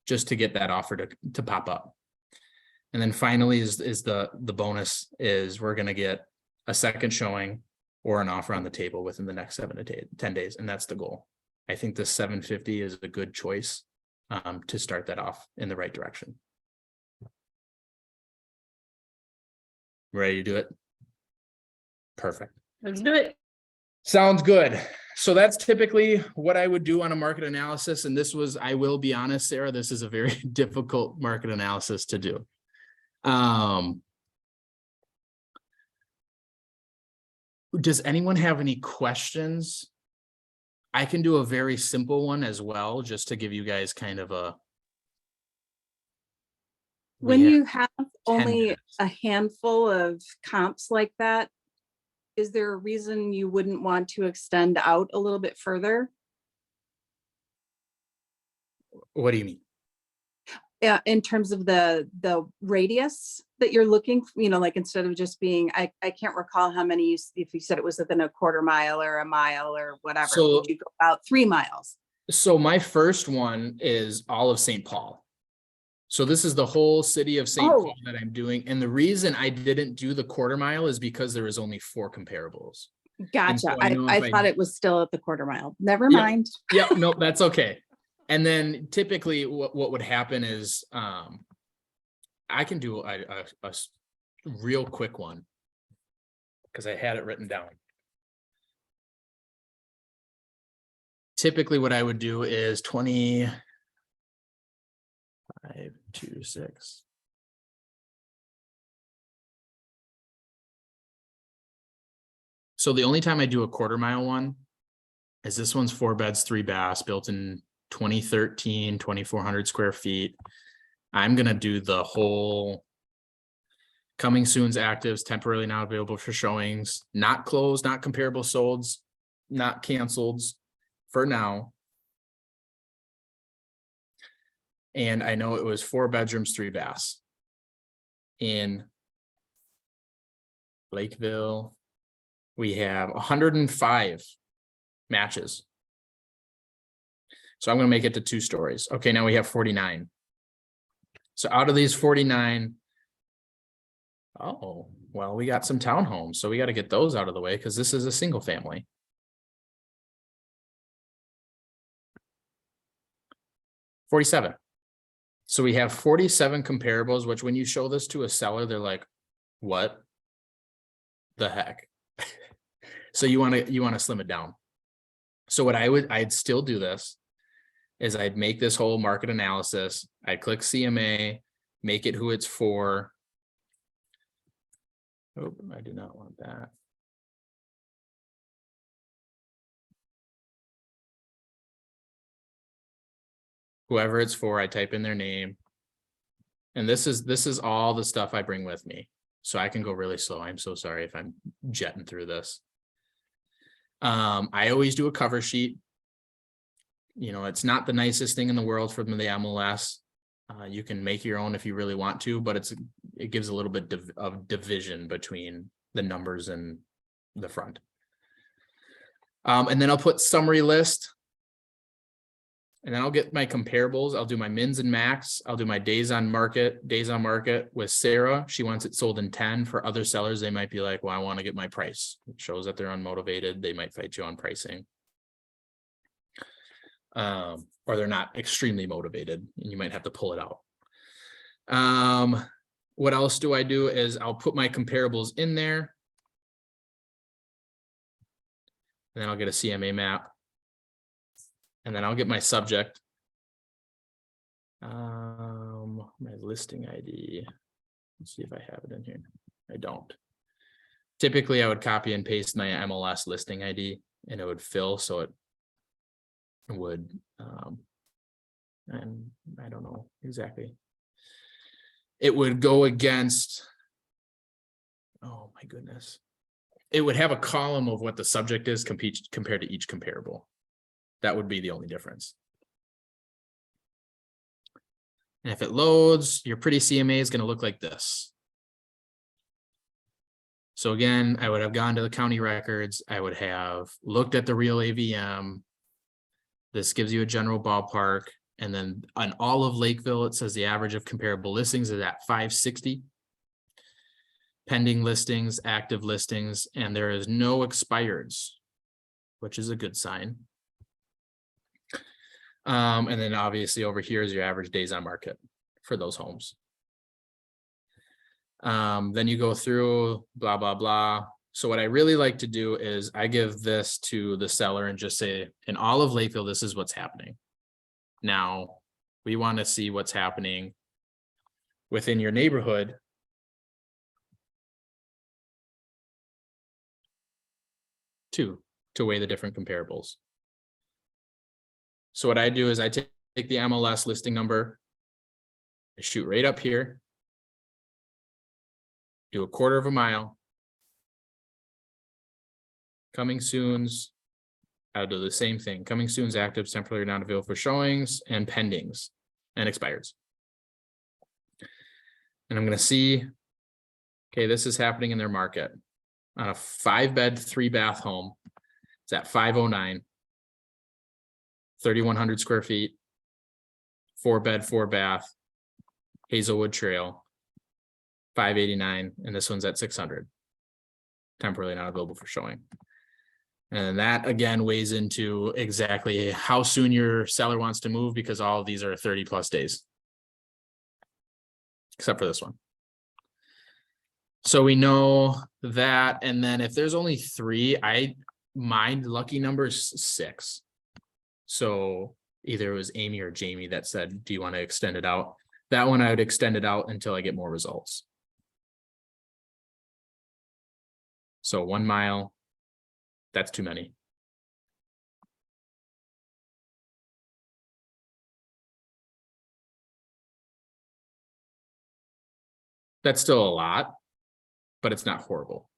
Speaker 1: just to get that offer to pop up. And then finally is the bonus is we're going to get a second showing or an offer on the table within the next 7 to 10 days. And that's the goal. I think the 750 is a good choice to start that off in the right direction. Ready to do it? Perfect.
Speaker 3: Let's do it.
Speaker 1: Sounds good. So that's typically what I would do on a market analysis. And this was, I will be honest, Sarah, this is a very difficult market analysis to do. Does anyone have any questions? I can do a very simple one as well, just to give you guys kind of a.
Speaker 2: When you have
Speaker 1: 10
Speaker 2: only
Speaker 1: minutes.
Speaker 2: a handful of comps like that, is there a reason you wouldn't want to extend out a little bit further?
Speaker 1: What do you mean?
Speaker 2: In terms of the radius that you're looking, like instead of just being, I can't recall how many, if you said it was within a quarter mile or a mile or whatever,
Speaker 1: So-
Speaker 2: would you go about 3 miles?
Speaker 1: So my first one is all of St. Paul. So this is the whole city of St.
Speaker 2: Oh.
Speaker 1: Paul that I'm doing. And the reason I didn't do the quarter mile is because there was only 4 comparables.
Speaker 2: Gotcha.
Speaker 1: so I know
Speaker 2: I
Speaker 1: if I-
Speaker 2: thought it was still at the quarter mile. Never
Speaker 1: Yeah.
Speaker 2: mind.
Speaker 1: Yeah, no, that's okay. And then typically what would happen is I can do a real quick one because I had it written down. Typically what I would do is 25 to 6. So the only time I do a quarter mile one is this one's 4 beds, 3 baths, built in 2013, 2,400 square feet. I'm going to do the whole coming soon's actives, temporarily not available for showings, not closed, not comparable solds, not canceled for now. And I know it was 4 bedrooms, 3 baths in Lakeville. We have 105 matches. So I'm gonna make it to 2 stories. Okay, now we have 49. So out of these 49, oh, well, we got some townhomes, so we got to get those out of the way because this is a single family. $47. So we have 47 comparables, which when you show this to a seller, they're like, what the heck? So you want to slim it down. So what I'd still do this is I'd make this whole market analysis. I'd click CMA, make it who it's for. Oh, I do not want that. Whoever it's for, I type in their name. And this is all the stuff I bring with me. So I can go really slow. I'm so sorry if I'm jetting through this. I always do a cover sheet. You know, it's not the nicest thing in the world from the MLS. You can make your own if you really want to, but it gives a little bit of division between the numbers and the front. And then I'll put summary list. And then I'll get my comparables. I'll do my mins and max. I'll do my days on market with Sarah. She wants it sold in 10. For other sellers, they might be like, well, I want to get my price. It shows that they're unmotivated. They might fight you on pricing. Or they're not extremely motivated and you might have to pull it out. What else do I do is I'll put my comparables in there. And then I'll get a CMA map. And then I'll get my subject. My listing ID. Let's see if I have it in here. I don't. Typically, I would copy and paste my MLS listing ID and it would fill, so it would, and I don't know exactly. It would go against, oh my goodness. It would have a column of what the subject is compared to each comparable. That would be the only difference. And if it loads, your pretty CMA is going to look like this. So again, I would have gone to the county records. I would have looked at the real AVM. This gives you a general ballpark. And then on all of Lakeville, it says the average of comparable listings is at 560. Pending listings, active listings, and there is no expireds, which is a good sign. And then obviously over here is your average days on market for those homes. Then you go through blah, blah, blah. So what I really like to do is I give this to the seller and just say, in all of Lakeville, this is what's happening. Now, we want to see what's happening within your neighborhood. To weigh the different comparables. So what I do is I take the MLS listing number, I shoot right up here, do a 1/4 mile. Coming soon's, I'll do the same thing. Coming soon's active, temporarily not available for showings, and pendings and expires. And I'm going to see, okay, this is happening in their market. On a 5-bed, 3-bath home, it's at 509. 3,100 square feet, 4-bed, 4-bath, Hazelwood Trail, 589, and this one's at 600. Temporarily not available for showing. And that again weighs into exactly how soon your seller wants to move, because all of these are 30+ days. Except for this one. So we know that, and then if there's only 3, my lucky number is 6. So either it was Amy or Jamie that said, do you want to extend it out? That one I would extend it out until I get more results. So 1 mile, that's too many. That's still a lot, but it's not horrible.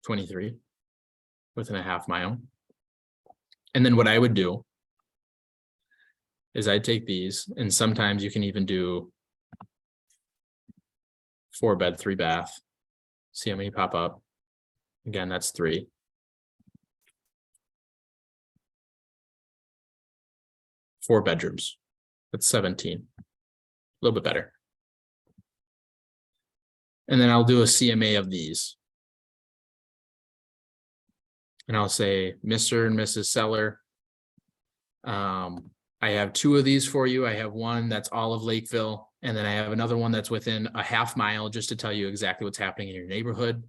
Speaker 1: 23 within a 1/2 mile. And then what I would do is I take these, and sometimes you can even do 4-bed, 3-bath, CMA pop up. Again, that's 3. Four bedrooms. That's 17. A little bit better. And then I'll do a CMA of these. And I'll say, Mr. and Mrs. Seller. I have 2 of these for you. I have one that's all of Lakeville, and then I have another one that's within a half mile, just to tell you exactly what's happening in your neighborhood.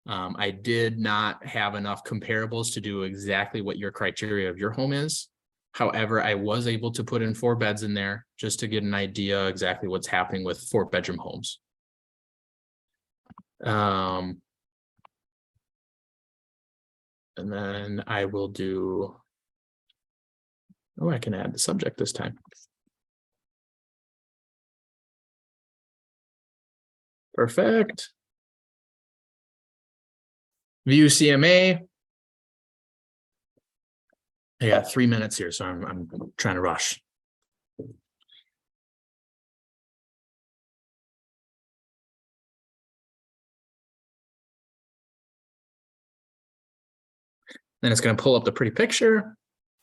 Speaker 1: I did not have enough comparables to do exactly what your criteria of your home is. However, I was able to put in 4 beds in there just to get an idea exactly what's happening with 4-bedroom homes. And then I will do, oh, I can add the subject this time. Perfect. View CMA. I got 3 minutes here, so I'm trying to rush. Then it's going to pull up the pretty picture,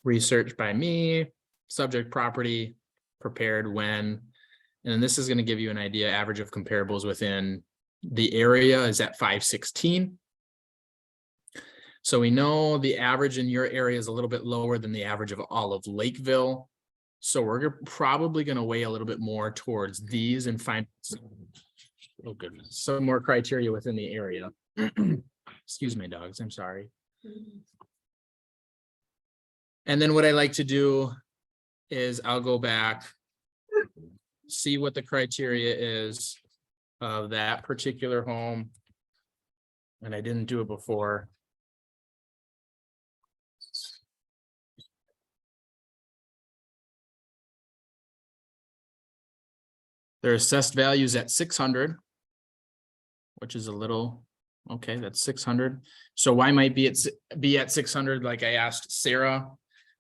Speaker 1: research by me, subject property, prepared when, and then this is going to give you an idea, average of comparables within the area is at 516. So we know the average in your area is a little bit lower than the average of all of Lakeville. So we're probably going to weigh a little bit more towards these and find oh goodness, some more criteria within the area. Excuse me, dogs. I'm sorry. And then what I like to do is I'll go back, see what the criteria is of that particular home. And I didn't do it before. Their assessed values at 600, which is a little, okay, that's 600. So why might be at 600? Like I asked Sarah.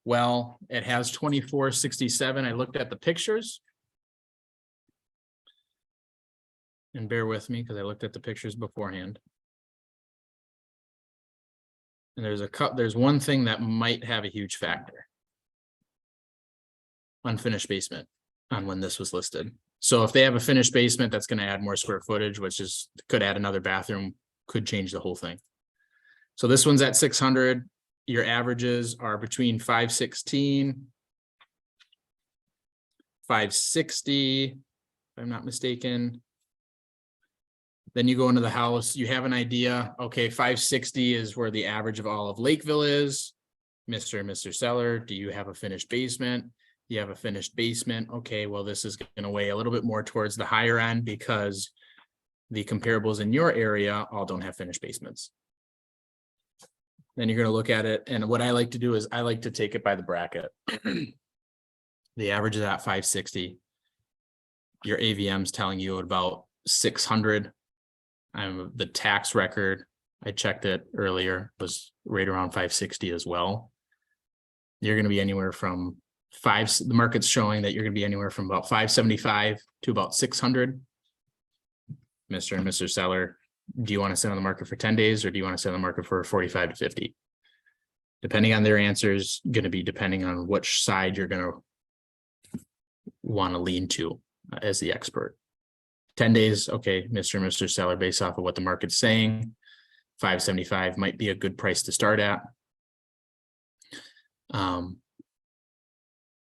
Speaker 1: Well, it has 2467. I looked at the pictures. And bear with me because I looked at the pictures beforehand. And there's one thing that might have a huge factor. Unfinished basement on when this was listed. So if they have a finished basement, that's going to add more square footage, which is could add another bathroom, could change the whole thing. So this one's at 600. Your averages are between 516, 560, if I'm not mistaken. Then you go into the house, you have an idea. Okay, 560 is where the average of all of Lakeville is. Mr. and Mr. Seller, do you have a finished basement? You have a finished basement. Okay, well, this is going to weigh a little bit more towards the higher end because the comparables in your area all don't have finished basements. Then you're going to look at it. And what I like to do is I like to take it by the bracket. The average is at 560. Your AVM's telling you about 600. The tax record, I checked it earlier, was right around 560 as well. You're going to be anywhere from the market's showing that you're going to be anywhere from about 575 to about 600. Mr. and Mr. Seller, do you want to sit on the market for 10 days or do you want to sit on the market for 45 to 50? Depending on their answers, going to be depending on which side you're going to want to lean to as the expert. 10 days, okay, Mr. and Mr. Seller, based off of what the market's saying, 575 might be a good price to start at.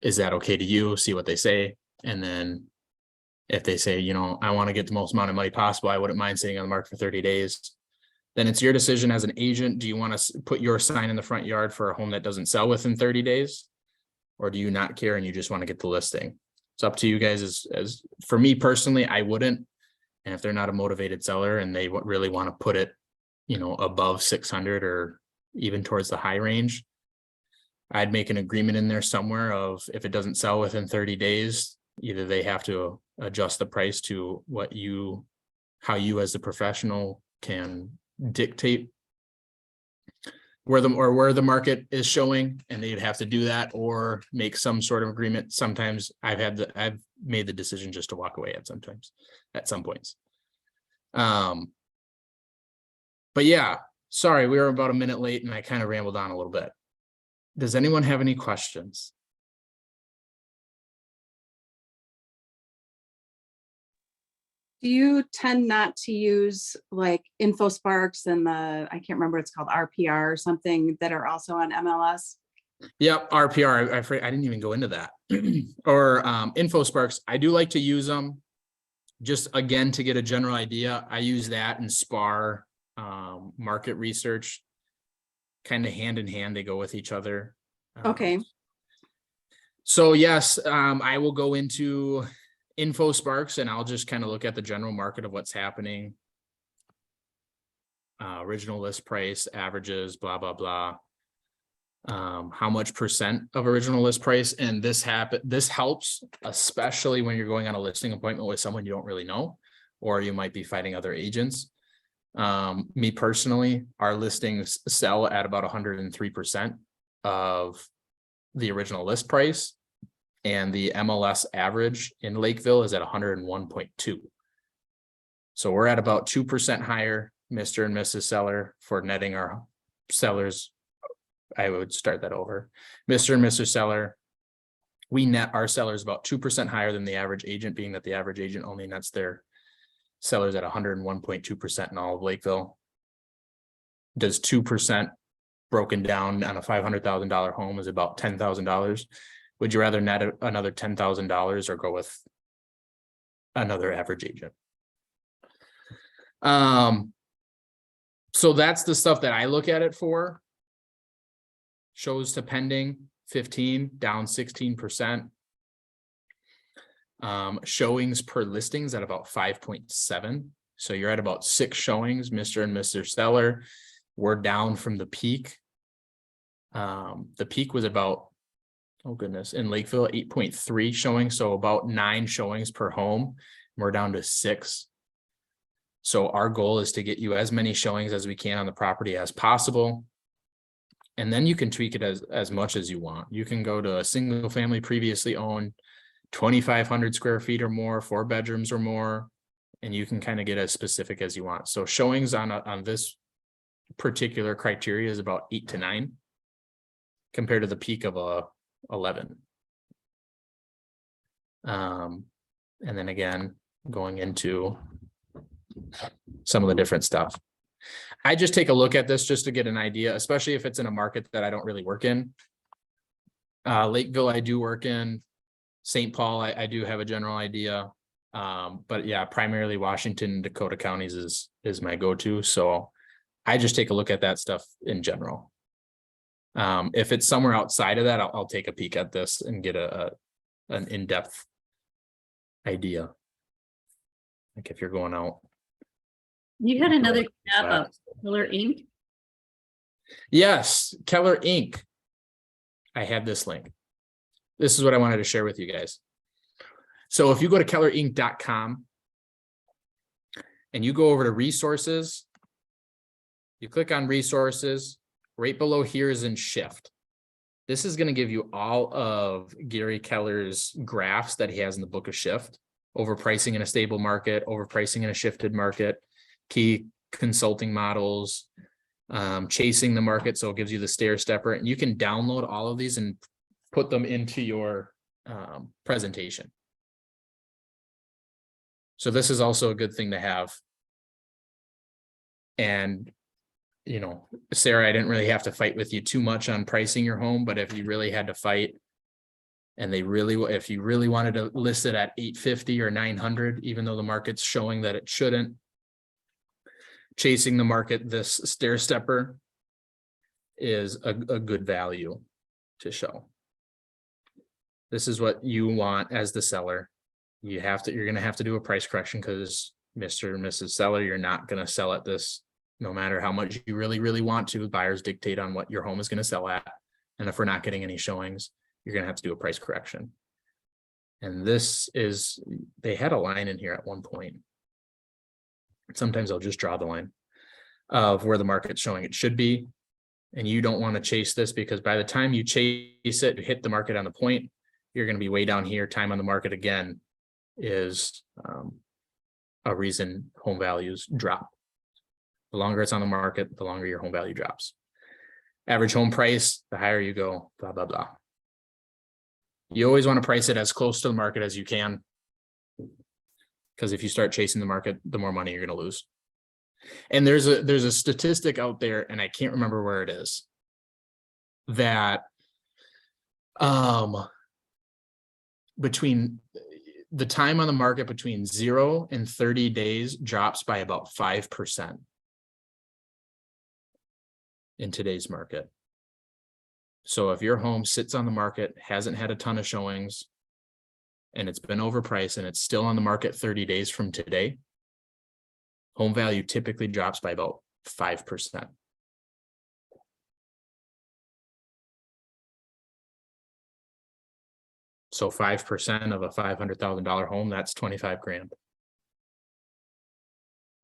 Speaker 1: Is that okay to you? See what they say. And then if they say, you know, I want to get the most amount of money possible, I wouldn't mind sitting on the market for 30 days. Then it's your decision as an agent. Do you want to put your sign in the front yard for a home that doesn't sell within 30 days? Or do you not care and you just want to get the listing? It's up to you guys. As for me personally, I wouldn't. And if they're not a motivated seller and they really want to put it, you know, above 600 or even towards the high range, I'd make an agreement in there somewhere of if it doesn't sell within 30 days, either they have to adjust the price to how you as the professional can dictate where the market is showing, and they'd have to do that or make some sort of agreement. Sometimes I've made the decision just to walk away at some points. But yeah, sorry, we were about a minute late and I kind of rambled on a little bit. Does anyone have any questions?
Speaker 2: Do you tend not to use like InfoSparks and I can't remember what it's called, RPR or something that are also on MLS?
Speaker 1: Yep, RPR. I didn't even go into that. Or InfoSparks. I do like to use them. Just again to get a general idea. I use that and SPAR market research. Kind of hand in hand, they go with each other.
Speaker 2: Okay.
Speaker 1: So yes, I will go into InfoSparks and I'll just kind of look at the general market of what's happening. Original list price, averages, blah, blah, blah. How much percent of original list price. And this helps, especially when you're going on a listing appointment with someone you don't really know, or you might be fighting other agents. Me personally, our listings sell at about 103% of the original list price. And the MLS average in Lakeville is at 101.2. So we're at about 2% higher, Mr. and Mrs. Seller, for netting our sellers. I would start that over. Mr. and Mrs. Seller, we net our sellers about 2% higher than the average agent, being that the average agent only nets their sellers at 101.2% in all of Lakeville. Does 2% broken down on a $500,000 home is about $10,000. Would you rather net another $10,000 or go with another average agent? So that's the stuff that I look at it for. Shows to pending 15, down 16%. Showings per listings at about 5.7. So you're at about 6 showings, Mr. and Mr. Seller. We're down from the peak. The peak was about, oh goodness, in Lakeville, 8.3 showings. So about 9 showings per home. We're down to 6. So our goal is to get you as many showings as we can on the property as possible. And then you can tweak it as much as you want. You can go to a single family previously owned, 2,500 square feet or more, 4 bedrooms or more, and you can kind of get as specific as you want. So showings on this particular criteria is about 8 to 9 compared to the peak of 11. And then again, going into some of the different stuff. I just take a look at this just to get an idea, especially if it's in a market that I don't really work in. Lakeville, I do work in. St. Paul, I do have a general idea. But yeah, primarily Washington and Dakota counties is my go-to. So I just take a look at that stuff in general. If it's somewhere outside of that, I'll take a peek at this and get an in-depth idea. Like if you're going out.
Speaker 3: You had another tab up, Keller Inc.
Speaker 1: Yes, Keller Inc. I have this link. This is what I wanted to share with you guys. So if you go to kellerinc.com and you go over to resources, you click on resources, right below here is in shift. This is going to give you all of Gary Keller's graphs that he has in the book of shift. Overpricing in a stable market, overpricing in a shifted market, key consulting models, chasing the market. So it gives you the stair stepper, and you can download all of these and put them into your presentation. So this is also a good thing to have. And, you know, Sarah, I didn't really have to fight with you too much on pricing your home, but if you really had to fight and if you really wanted to list it at 850 or 900, even though the market's showing that it shouldn't, chasing the market, this stair stepper is a good value to show. This is what you want as the seller. You're going to have to do a price correction because Mr. and Mrs. Seller, you're not going to sell at this, no matter how much you really, really want to. Buyers dictate on what your home is going to sell at. And if we're not getting any showings, you're going to have to do a price correction. And they had a line in here at one point. Sometimes I'll just draw the line of where the market's showing it should be. And you don't want to chase this because by the time you chase it, hit the market on the point, you're going to be way down here. Time on the market again is a reason home values drop. The longer it's on the market, the longer your home value drops. Average home price, the higher you go, blah, blah, blah. You always want to price it as close to the market as you can. Because if you start chasing the market, the more money you're going to lose. And there's a statistic out there, and I can't remember where it is, that between the time on the market between 0 and 30 days drops by about 5% in today's market. So if your home sits on the market, hasn't had a ton of showings, and it's been overpriced and it's still on the market 30 days from today, home value typically drops by about 5%. So 5% of a $500,000 home, that's 25 grand.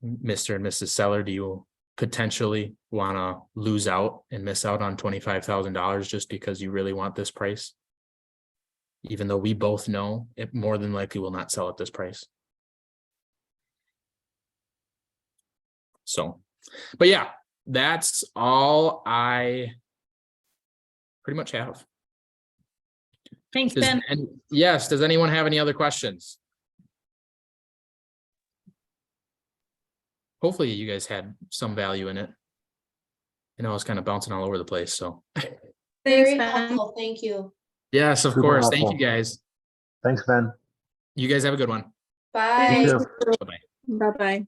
Speaker 1: Mr. and Mrs. Seller, do you potentially want to lose out and miss out on $25,000 just because you really want this price? Even though we both know it more than likely will not sell at this price. So, but yeah, that's all I pretty much have.
Speaker 3: Thanks, Ben.
Speaker 1: Yes, does anyone have any other questions? Hopefully you guys had some value in it. I know I was kind of bouncing all over the place, so.
Speaker 4: Very
Speaker 3: Ben.
Speaker 4: helpful, thank you.
Speaker 1: Yes, of
Speaker 6: Super
Speaker 1: course. Thank you,
Speaker 6: helpful.
Speaker 1: guys.
Speaker 6: Thanks, Ben.
Speaker 1: You guys have a good one.
Speaker 4: Bye.
Speaker 6: You too.
Speaker 1: Bye-bye.
Speaker 2: Bye-bye.